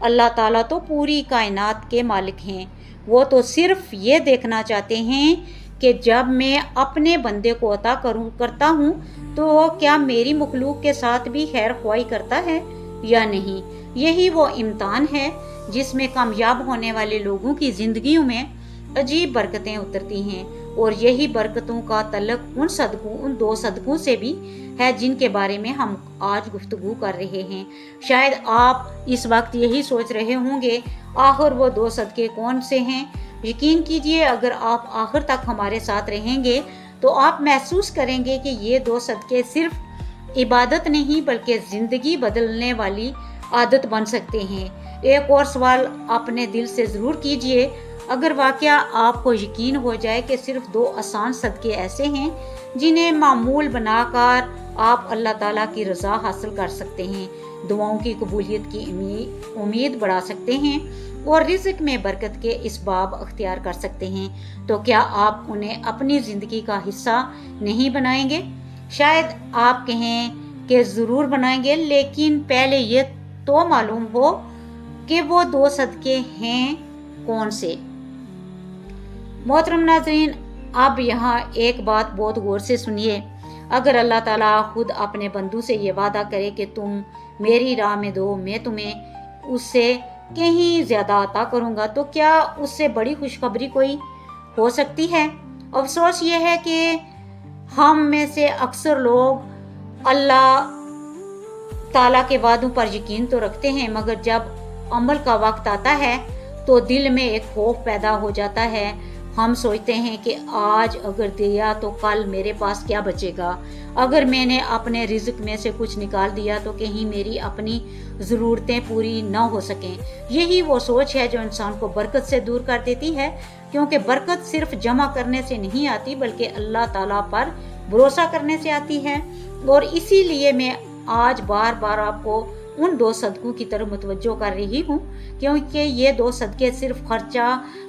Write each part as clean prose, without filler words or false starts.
اللہ تعالیٰ تو پوری کائنات کے مالک ہیں، وہ تو صرف یہ دیکھنا چاہتے ہیں کہ جب میں اپنے بندے کو عطا کرتا ہوں تو کیا میری مخلوق کے ساتھ بھی خیر خواہی کرتا ہے یا نہیں۔ یہی وہ امتحان ہے جس میں کامیاب ہونے والے لوگوں کی زندگیوں میں عجیب برکتیں اترتی ہیں، اور یہی برکتوں کا تعلق ان دو صدقوں سے بھی ہے جن کے بارے میں ہم آج گفتگو کر رہے ہیں۔ شاید آپ اس وقت یہی سوچ رہے ہوں گے آخر وہ دو صدقے کون سے ہیں؟ یقین کیجئے اگر آپ آخر تک ہمارے ساتھ رہیں گے تو آپ محسوس کریں گے کہ یہ دو صدقے صرف عبادت نہیں بلکہ زندگی بدلنے والی عادت بن سکتے ہیں۔ ایک اور سوال اپنے دل سے ضرور کیجئے، اگر واقعہ آپ کو یقین ہو جائے کہ صرف دو آسان صدقے ایسے ہیں جنہیں معمول بنا کر آپ اللہ تعالیٰ کی رضا حاصل کر سکتے ہیں، دعاؤں کی قبولیت کی امید بڑھا سکتے ہیں اور رزق میں برکت کے اسباب اختیار کر سکتے ہیں، تو کیا آپ انہیں اپنی زندگی کا حصہ نہیں بنائیں گے؟ شاید آپ کہیں کہ ضرور بنائیں گے، لیکن پہلے یہ تو معلوم ہو کہ وہ دو صدقے ہیں کون سے۔ محترم ناظرین، اب یہاں ایک بات بہت غور سے سنیے، اگر اللہ تعالیٰ خود اپنے بندوں سے یہ وعدہ کرے کہ تم میری راہ میں دو، میں تمہیں اس سے کہیں زیادہ عطا کروں گا، تو کیا اس سے بڑی خوشخبری کوئی ہو سکتی ہے؟ افسوس یہ ہے کہ ہم میں سے اکثر لوگ اللہ تعالیٰ کے وعدوں پر یقین تو رکھتے ہیں، مگر جب عمل کا وقت آتا ہے تو دل میں ایک خوف پیدا ہو جاتا ہے۔ ہم سوچتے ہیں کہ آج اگر دیا تو کل میرے پاس کیا بچے گا، اگر میں نے اپنے رزق میں سے کچھ نکال دیا تو کہیں میری اپنی ضرورتیں پوری نہ ہو سکیں۔ یہی وہ سوچ ہے جو انسان کو برکت سے دور کر دیتی ہے، کیونکہ برکت صرف جمع کرنے سے نہیں آتی بلکہ اللہ تعالیٰ پر بھروسہ کرنے سے آتی ہے۔ اور اسی لیے میں آج بار بار آپ کو ان دو صدقوں کی طرف متوجہ کر رہی ہوں، کیونکہ یہ دو صدقے صرف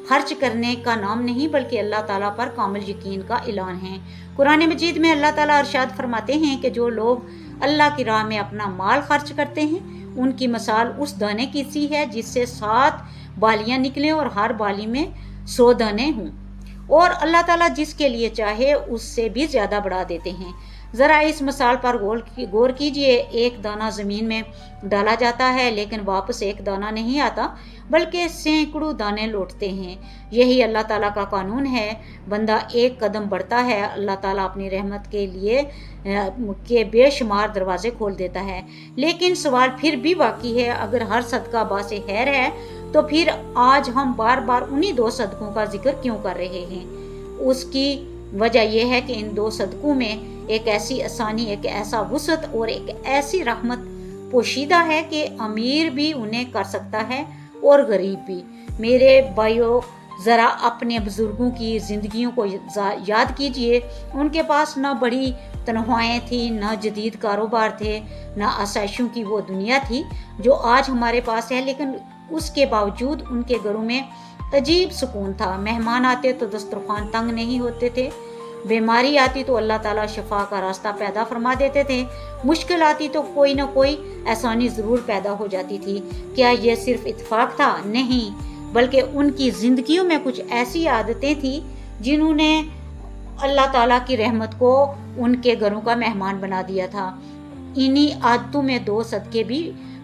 خرچ کرنے کا نام نہیں بلکہ اللہ تعالیٰ پر کامل یقین کا اعلان ہے۔ قرآن مجید میں اللہ تعالیٰ ارشاد فرماتے ہیں کہ جو لوگ اللہ کی راہ میں اپنا مال خرچ کرتے ہیں ان کی مثال اس دانے کی سی ہے جس سے 7 بالیاں نکلیں اور ہر بالی میں 100 دانے ہوں، اور اللہ تعالیٰ جس کے لیے چاہے اس سے بھی زیادہ بڑھا دیتے ہیں۔ ذرا اس مثال پر غور کیجئے، ایک دانہ زمین میں ڈالا جاتا ہے لیکن واپس ایک دانہ نہیں آتا بلکہ سینکڑوں دانے لوٹتے ہیں۔ یہی اللہ تعالیٰ کا قانون ہے، بندہ ایک قدم بڑھتا ہے اللہ تعالیٰ اپنی رحمت کے لیے کے بے شمار دروازے کھول دیتا ہے۔ لیکن سوال پھر بھی باقی ہے، اگر ہر صدقہ باعث خیر ہے تو پھر آج ہم بار بار انہی دو صدقوں کا ذکر کیوں کر رہے ہیں؟ اس کی وجہ یہ ہے کہ ان دو صدقوں میں ایک ایسی آسانی، ایک ایسا وسعت اور ایک ایسی رحمت پوشیدہ ہے کہ امیر بھی انہیں کر سکتا ہے اور غریب بھی۔ میرے بھائیو، ذرا اپنے بزرگوں کی زندگیوں کو یاد کیجئے، ان کے پاس نہ بڑی تنخواہیں تھیں، نہ جدید کاروبار تھے، نہ آسائشوں کی وہ دنیا تھی جو آج ہمارے پاس ہے، لیکن اس کے باوجود ان کے گھروں میں عجیب سکون تھا۔ مہمان آتے تو دسترخوان تنگ نہیں ہوتے تھے، بیماری آتی تو اللہ تعالیٰ شفا کا راستہ پیدا فرما دیتے تھے، مشکل آتی تو کوئی نہ کوئی آسانی ضرور پیدا ہو جاتی تھی۔ کیا یہ صرف اتفاق تھا؟ نہیں، بلکہ ان کی زندگیوں میں کچھ ایسی عادتیں تھیں جنہوں نے اللہ تعالیٰ کی رحمت کو ان کے گھروں کا مہمان بنا دیا تھا۔ انہی عادتوں میں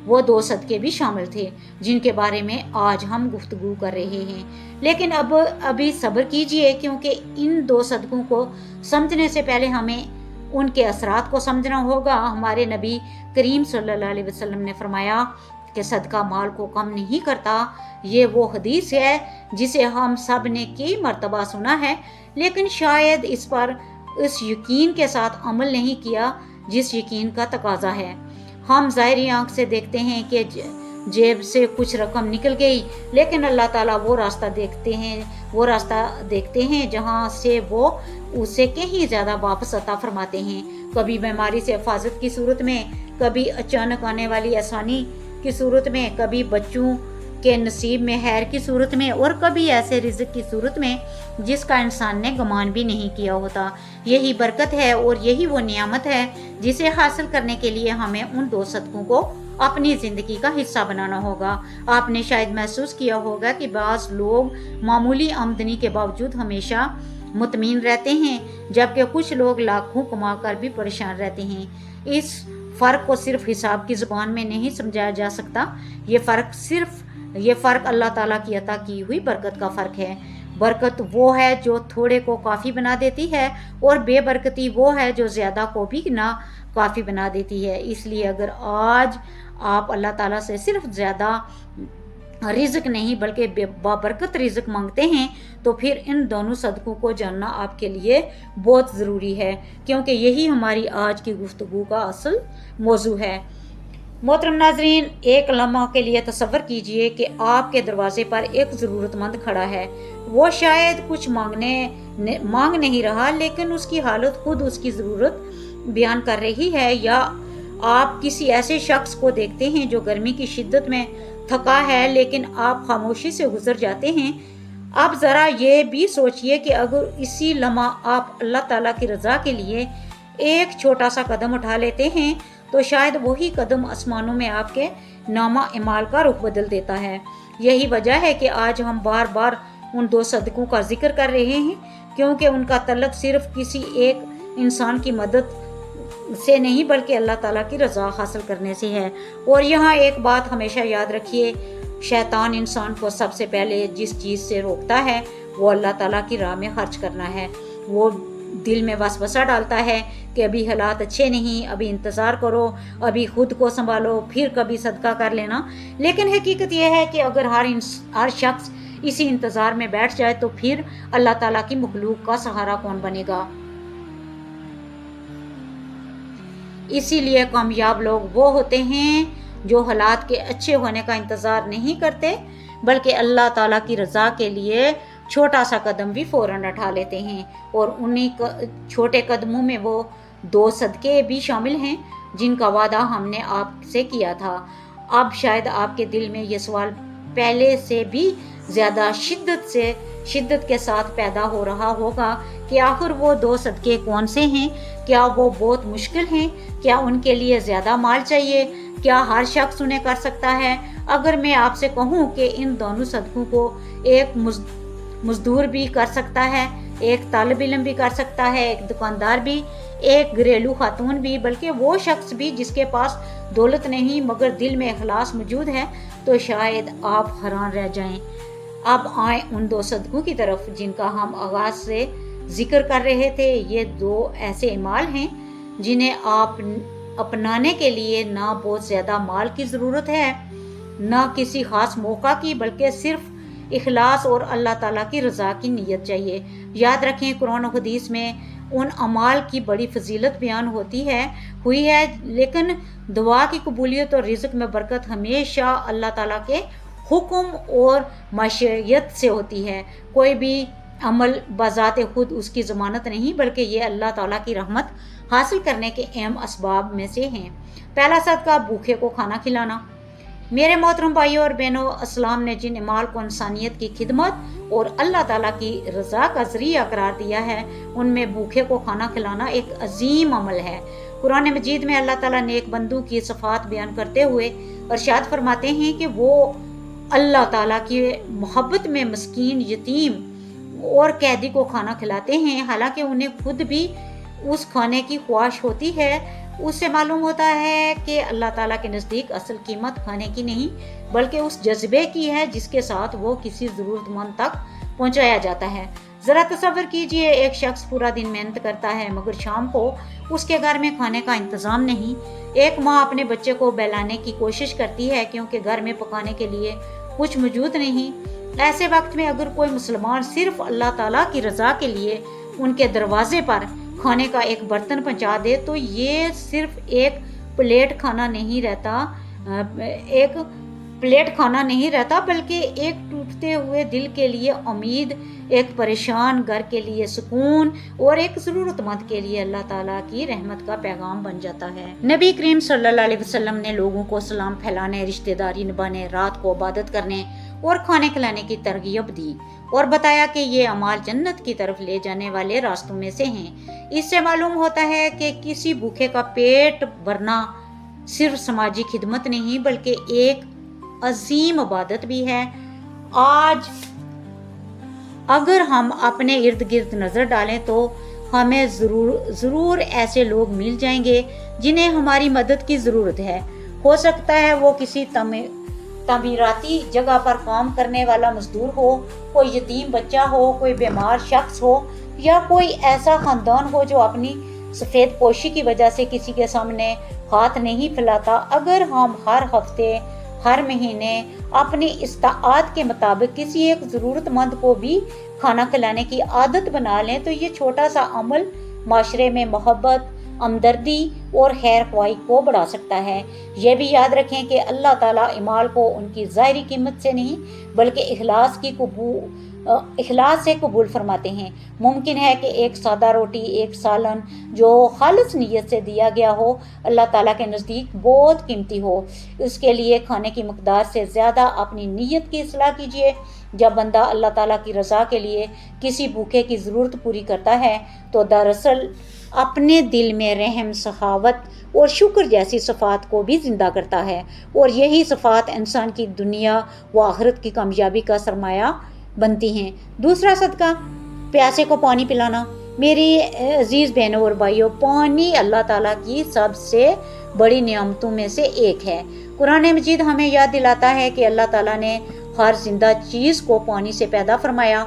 وہ دو صدقے بھی شامل تھے جن کے بارے میں آج ہم گفتگو کر رہے ہیں۔ لیکن ابھی صبر کیجئے، کیونکہ ان دو صدقوں کو سمجھنے سے پہلے ہمیں ان کے اثرات کو سمجھنا ہوگا۔ ہمارے نبی کریم صلی اللہ علیہ وسلم نے فرمایا کہ صدقہ مال کو کم نہیں کرتا۔ یہ وہ حدیث ہے جسے ہم سب نے کئی مرتبہ سنا ہے، لیکن شاید اس پر اس یقین کے ساتھ عمل نہیں کیا جس یقین کا تقاضا ہے۔ ہم ظاہری آنکھ سے دیکھتے ہیں کہ جیب سے کچھ رقم نکل گئی، لیکن اللہ تعالیٰ وہ راستہ دیکھتے ہیں جہاں سے وہ اسے کہیں زیادہ واپس عطا فرماتے ہیں، کبھی بیماری سے حفاظت کی صورت میں، کبھی اچانک آنے والی آسانی کی صورت میں، کبھی بچوں کے نصیب میں خیر کی صورت میں، اور کبھی ایسے رزق کی صورت میں جس کا انسان نے گمان بھی نہیں کیا ہوتا۔ یہی برکت ہے اور یہی وہ نعمت ہے جسے حاصل کرنے کے لیے ہمیں ان دو صدقوں کو اپنی زندگی کا حصہ بنانا ہوگا۔ آپ نے شاید محسوس کیا ہوگا کہ بعض لوگ معمولی آمدنی کے باوجود ہمیشہ مطمئن رہتے ہیں، جبکہ کچھ لوگ لاکھوں کما کر بھی پریشان رہتے ہیں۔ اس فرق کو صرف حساب کی زبان میں نہیں سمجھایا جا سکتا۔ یہ فرق اللہ تعالیٰ کی عطا کی ہوئی برکت کا فرق ہے۔ برکت وہ ہے جو تھوڑے کو کافی بنا دیتی ہے، اور بے برکتی وہ ہے جو زیادہ کو بھی نا کافی بنا دیتی ہے۔ اس لیے اگر آج آپ اللہ تعالیٰ سے صرف زیادہ رزق نہیں بلکہ بابرکت رزق مانگتے ہیں تو پھر ان دونوں صدقوں کو جاننا آپ کے لیے بہت ضروری ہے، کیونکہ یہی ہماری آج کی گفتگو کا اصل موضوع ہے۔ محترم ناظرین، ایک لمحہ کے لیے تصور کیجئے کہ آپ کے دروازے پر ایک ضرورت مند کھڑا ہے۔ وہ شاید کچھ مانگ نہیں رہا، لیکن اس کی حالت خود اس کی ضرورت بیان کر رہی ہے۔ یا آپ کسی ایسے شخص کو دیکھتے ہیں جو گرمی کی شدت میں تھکا ہے، لیکن آپ خاموشی سے گزر جاتے ہیں۔ اب ذرا یہ بھی سوچئے کہ اگر اسی لمحہ آپ اللہ تعالیٰ کی رضا کے لیے ایک چھوٹا سا قدم اٹھا لیتے ہیں تو شاید وہی قدم آسمانوں میں آپ کے نامہ اعمال کا رخ بدل دیتا ہے۔ یہی وجہ ہے کہ آج ہم بار بار ان دو صدقوں کا ذکر کر رہے ہیں، کیونکہ ان کا تعلق صرف کسی ایک انسان کی مدد سے نہیں بلکہ اللہ تعالیٰ کی رضا حاصل کرنے سے ہے۔ اور یہاں ایک بات ہمیشہ یاد رکھیے، شیطان انسان کو سب سے پہلے جس چیز سے روکتا ہے وہ اللہ تعالیٰ کی راہ میں خرچ کرنا ہے۔ وہ دل میں وسوسہ ڈالتا ہے کہ ابھی حالات اچھے نہیں، ابھی انتظار کرو، ابھی خود کو سنبھالو، پھر کبھی صدقہ کر لینا۔ لیکن حقیقت یہ ہے کہ اگر ہر شخص اسی انتظار میں بیٹھ جائے تو پھر اللہ تعالیٰ کی مخلوق کا سہارا کون بنے گا؟ اسی لیے کامیاب لوگ وہ ہوتے ہیں جو حالات کے اچھے ہونے کا انتظار نہیں کرتے بلکہ اللہ تعالیٰ کی رضا کے لیے چھوٹا سا قدم بھی فوراً اٹھا لیتے ہیں۔ اور انہی چھوٹے قدموں میں وہ دو صدقے بھی شامل ہیں جن کا وعدہ ہم نے آپ سے کیا تھا۔ اب شاید آپ کے دل میں یہ سوال پہلے سے بھی زیادہ شدت کے ساتھ پیدا ہو رہا ہوگا کہ آخر وہ دو صدقے کون سے ہیں؟ کیا وہ بہت مشکل ہیں؟ کیا ان کے لیے زیادہ مال چاہیے؟ کیا ہر شخص انہیں کر سکتا ہے؟ اگر میں آپ سے کہوں کہ ان دونوں صدقوں کو ایک مزدور بھی کر سکتا ہے، ایک طالب علم بھی کر سکتا ہے، ایک دکاندار بھی، ایک گھریلو خاتون بھی، بلکہ وہ شخص بھی جس کے پاس دولت نہیں مگر دل میں اخلاص موجود ہے، تو شاید آپ حیران رہ جائیں۔ اب آئیں ان دو صدقوں کی طرف جن کا ہم آغاز سے ذکر کر رہے تھے۔ یہ دو ایسے اعمال ہیں جنہیں آپ اپنانے کے لیے نہ بہت زیادہ مال کی ضرورت ہے، نہ کسی خاص موقع کی، بلکہ صرف اخلاص اور اللہ تعالیٰ کی رضا کی نیت چاہیے۔ یاد رکھیں، قرآن و حدیث میں ان اعمال کی بڑی فضیلت بیان ہوئی ہے، لیکن دعا کی قبولیت اور رزق میں برکت ہمیشہ اللہ تعالیٰ کے حکم اور مشیت سے ہوتی ہے۔ کوئی بھی عمل بذات خود اس کی ضمانت نہیں بلکہ یہ اللہ تعالیٰ کی رحمت حاصل کرنے کے اہم اسباب میں سے ہیں۔ پہلا صدقہ بھوکے کو کھانا کھلانا۔ میرے محترم بھائیوں اور بہنوں، اسلام نے جن اعمال کو انسانیت کی خدمت اور اللہ تعالیٰ کی رضا کا ذریعہ قرار دیا ہے ان میں بھوکے کو کھانا کھلانا ایک عظیم عمل ہے۔ قرآن مجید میں اللہ تعالیٰ نیک بندوں کی صفات بیان کرتے ہوئے ارشاد فرماتے ہیں کہ وہ اللہ تعالیٰ کی محبت میں مسکین، یتیم اور قیدی کو کھانا کھلاتے ہیں، حالانکہ انہیں خود بھی اس کھانے کی خواہش ہوتی ہے۔ اس سے معلوم ہوتا ہے کہ اللہ تعالیٰ کے نزدیک اصل قیمت کھانے کی نہیں بلکہ اس جذبے کی ہے جس کے ساتھ وہ کسی ضرورت مند تک پہنچایا جاتا ہے۔ ذرا تصور کیجئے، ایک شخص پورا دن محنت کرتا ہے مگر شام کو اس کے گھر میں کھانے کا انتظام نہیں۔ ایک ماں اپنے بچے کو بہلانے کی کوشش کرتی ہے کیونکہ گھر میں پکانے کے لیے کچھ موجود نہیں۔ ایسے وقت میں اگر کوئی مسلمان صرف اللہ تعالیٰ کی رضا کے لیے ان کے دروازے پر کھانے کا ایک برتن پہنچا دے تو یہ صرف ایک پلیٹ کھانا نہیں رہتا بلکہ ایک ٹوٹتے ہوئے دل کے لیے امید، ایک پریشان گھر کے لیے سکون اور ایک ضرورت مند کے لیے اللہ تعالیٰ کی رحمت کا پیغام بن جاتا ہے۔ نبی کریم صلی اللہ علیہ وسلم نے لوگوں کو سلام پھیلانے، رشتہ داری نبھانے، رات کو عبادت کرنے اور کھانے کھلانے کی ترغیب دی اور بتایا کہ یہ اعمال جنت کی طرف لے جانے والے راستوں میں سے ہیں۔ اس سے معلوم ہوتا ہے کہ کسی بھوکے کا پیٹ بھرنا صرف سماجی خدمت نہیں بلکہ ایک عظیم عبادت بھی ہے۔ آج اگر ہم اپنے ارد گرد نظر ڈالیں تو ہمیں ضرور ایسے لوگ مل جائیں گے جنہیں ہماری مدد کی ضرورت ہے۔ ہو سکتا ہے وہ کسی تعمیراتی جگہ پر کام کرنے والا مزدور ہو، کوئی یتیم بچہ ہو، کوئی بیمار شخص ہو، یا کوئی ایسا خاندان ہو جو اپنی سفید پوشی کی وجہ سے کسی کے سامنے ہاتھ نہیں پھیلاتا۔ اگر ہم ہر ہفتے، ہر مہینے اپنی استطاعت کے مطابق کسی ایک ضرورت مند کو بھی کھانا کھلانے کی عادت بنا لیں تو یہ چھوٹا سا عمل معاشرے میں محبت، ہمدردی اور خیر خواہی کو بڑھا سکتا ہے۔ یہ بھی یاد رکھیں کہ اللہ تعالیٰ اعمال کو ان کی ظاہری قیمت سے نہیں بلکہ اخلاص سے قبول فرماتے ہیں۔ ممکن ہے کہ ایک سادہ روٹی، ایک سالن جو خالص نیت سے دیا گیا ہو، اللہ تعالیٰ کے نزدیک بہت قیمتی ہو۔ اس کے لیے کھانے کی مقدار سے زیادہ اپنی نیت کی اصلاح کیجیے۔ جب بندہ اللہ تعالیٰ کی رضا کے لیے کسی بھوکے کی ضرورت پوری کرتا ہے تو دراصل اپنے دل میں رحم، سخاوت اور شکر جیسی صفات کو بھی زندہ کرتا ہے، اور یہی صفات انسان کی دنیا و آخرت کی کامیابی کا سرمایہ بنتی ہیں۔ دوسرا صدقہ، پیاسے کو پانی پلانا۔ میری عزیز بہنوں اور بھائیوں، پانی اللہ تعالیٰ کی سب سے بڑی نعمتوں میں سے ایک ہے۔ قرآن مجید ہمیں یاد دلاتا ہے کہ اللہ تعالیٰ نے ہر زندہ چیز کو پانی سے پیدا فرمایا،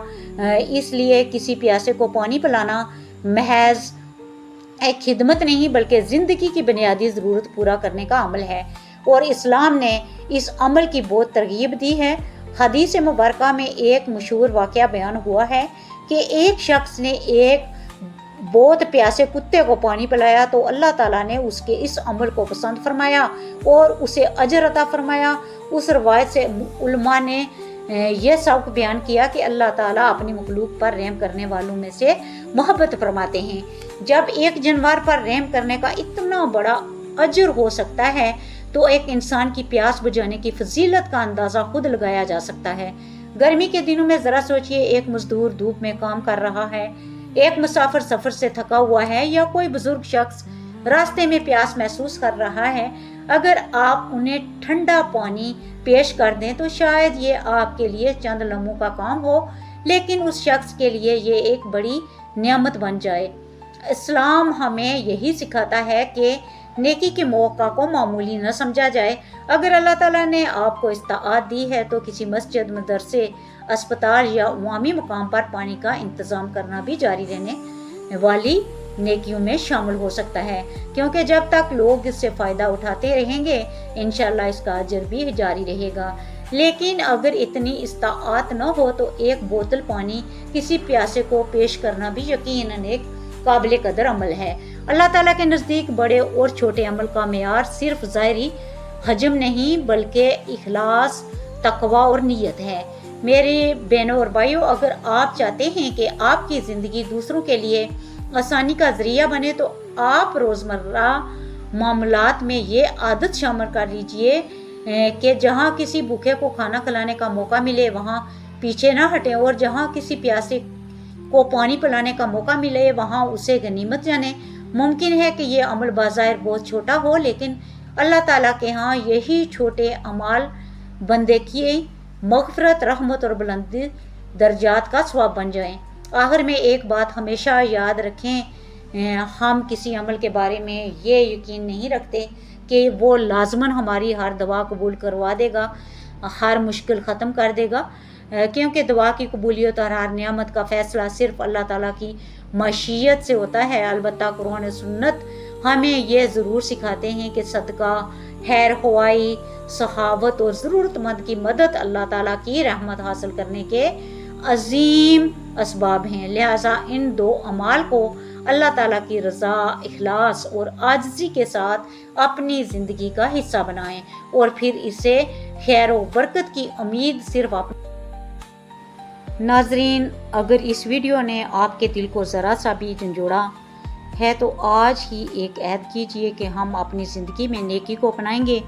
اس لیے کسی پیاسے کو پانی پلانا محض ایک خدمت نہیں بلکہ زندگی کی بنیادی ضرورت پورا کرنے کا عمل ہے، اور اسلام نے اس عمل کی بہت ترغیب دی ہے۔ حدیث مبارکہ میں ایک مشہور واقعہ بیان ہوا ہے کہ ایک شخص نے ایک بہت پیاسے کتے کو پانی پلایا تو اللہ تعالیٰ نے اس کے اس عمل کو پسند فرمایا اور اسے اجر عطا فرمایا۔ اس روایت سے علماء نے یہ سبق بیان کیا کہ اللہ تعالیٰ اپنی مخلوق پر رحم کرنے والوں میں سے محبت فرماتے ہیں۔ جب ایک جانور پر رحم کرنے کا اتنا بڑا اجر ہو سکتا ہے تو ایک انسان کی پیاس بجھانے کی فضیلت کا اندازہ خود لگایا جا سکتا ہے۔ گرمی کے دنوں میں ذرا سوچئے، ایک مزدور دھوپ میں کام کر رہا ہے، ایک مسافر سفر سے تھکا ہوا ہے، یا کوئی بزرگ شخص راستے میں پیاس محسوس کر رہا ہے۔ اگر آپ انہیں ٹھنڈا پانی پیش کر دیں تو شاید یہ آپ کے لیے چند لمحوں کا کام ہو، لیکن اس شخص کے لیے یہ ایک بڑی نعمت بن جائے۔ اسلام ہمیں یہی سکھاتا ہے کہ نیکی کے موقع کو معمولی نہ سمجھا جائے۔ اگر اللہ تعالیٰ نے آپ کو استطاعت دی ہے تو کسی مسجد، مدرسے، اسپتال یا عوامی مقام پر پانی کا انتظام کرنا بھی جاری رہنے والی نیکیوں میں شامل ہو سکتا ہے، کیونکہ جب تک لوگ اس سے فائدہ اٹھاتے رہیں گے انشاءاللہ اس کا اجر بھی جاری رہے گا۔ لیکن اگر اتنی استطاعت نہ ہو تو ایک بوتل پانی کسی پیاسے کو پیش کرنا بھی یقیناً ایک قابل قدر عمل ہے۔ اللہ تعالیٰ کے نزدیک بڑے اور چھوٹے عمل کا معیار صرف ظاہری حجم نہیں بلکہ اخلاص، تقوی اور نیت ہے۔ میرے بہنوں اور بھائیوں، اگر آپ چاہتے ہیں کہ آپ کی زندگی دوسروں کے لیے آسانی کا ذریعہ بنے تو آپ روزمرہ معاملات میں یہ عادت شامل کر لیجئے کہ جہاں کسی بھوکے کو کھانا کھلانے کا موقع ملے وہاں پیچھے نہ ہٹیں، اور جہاں کسی پیاسے کو پانی پلانے کا موقع ملے وہاں اسے غنیمت جانیں۔ ممکن ہے کہ یہ عمل بظاہر بہت چھوٹا ہو، لیکن اللہ تعالیٰ کے ہاں یہی چھوٹے اعمال بندے کی مغفرت، رحمت اور بلند درجات کا ثواب بن جائیں۔ آخر میں ایک بات ہمیشہ یاد رکھیں، ہم کسی عمل کے بارے میں یہ یقین نہیں رکھتے کہ وہ لازماً ہماری ہر دعا قبول کروا دے گا، ہر مشکل ختم کر دے گا، کیونکہ دعا کی قبولیت اور ہر نعمت کا فیصلہ صرف اللہ تعالیٰ کی مشیت سے ہوتا ہے۔ البتہ قرآن و سنت ہمیں یہ ضرور سکھاتے ہیں کہ صدقہ، خیر خواہی، سخاوت اور ضرورت مند کی مدد اللہ تعالیٰ کی رحمت حاصل کرنے کے عظیم اسباب ہیں۔ لہٰذا ان دو اعمال کو اللہ تعالیٰ کی رضا، اخلاص اور عاجزی کے ساتھ اپنی زندگی کا حصہ بنائیں، اور پھر اسے خیر و برکت کی امید صرف ناظرین، اگر اس ویڈیو نے آپ کے دل کو ذرا سا بھی جھنجھوڑا ہے تو آج ہی ایک عہد کیجئے کہ ہم اپنی زندگی میں نیکی کو اپنائیں گے،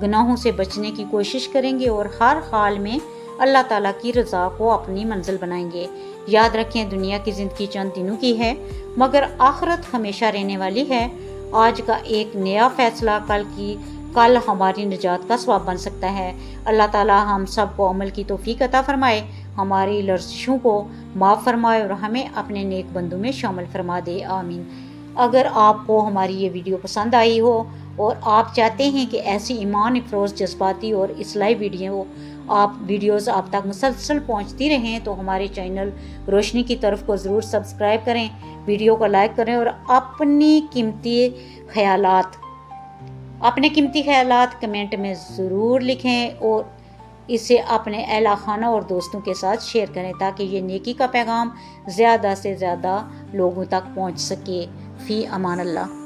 گناہوں سے بچنے کی کوشش کریں گے اور ہر حال میں اللہ تعالیٰ کی رضا کو اپنی منزل بنائیں گے۔ یاد رکھیں، دنیا کی زندگی چند دنوں کی ہے مگر آخرت ہمیشہ رہنے والی ہے۔ آج کا ایک نیا فیصلہ کل ہماری نجات کا سبب بن سکتا ہے۔ اللہ تعالی ہم سب کو عمل کی توفیق عطا فرمائے، ہماری لرزشوں کو معاف فرمائے اور ہمیں اپنے نیک بندوں میں شامل فرما دے، آمین۔ اگر آپ کو ہماری یہ ویڈیو پسند آئی ہو اور آپ چاہتے ہیں کہ ایسی ایمان افروز جذباتی اور اصلاحی ویڈیوز آپ تک مسلسل پہنچتی رہیں تو ہمارے چینل روشنی کی طرف کو ضرور سبسکرائب کریں، ویڈیو کو لائک کریں اور اپنے قیمتی خیالات کمنٹ میں ضرور لکھیں اور اسے اپنے اہل خانہ اور دوستوں کے ساتھ شیئر کریں تاکہ یہ نیکی کا پیغام زیادہ سے زیادہ لوگوں تک پہنچ سکے۔ فی امان اللہ۔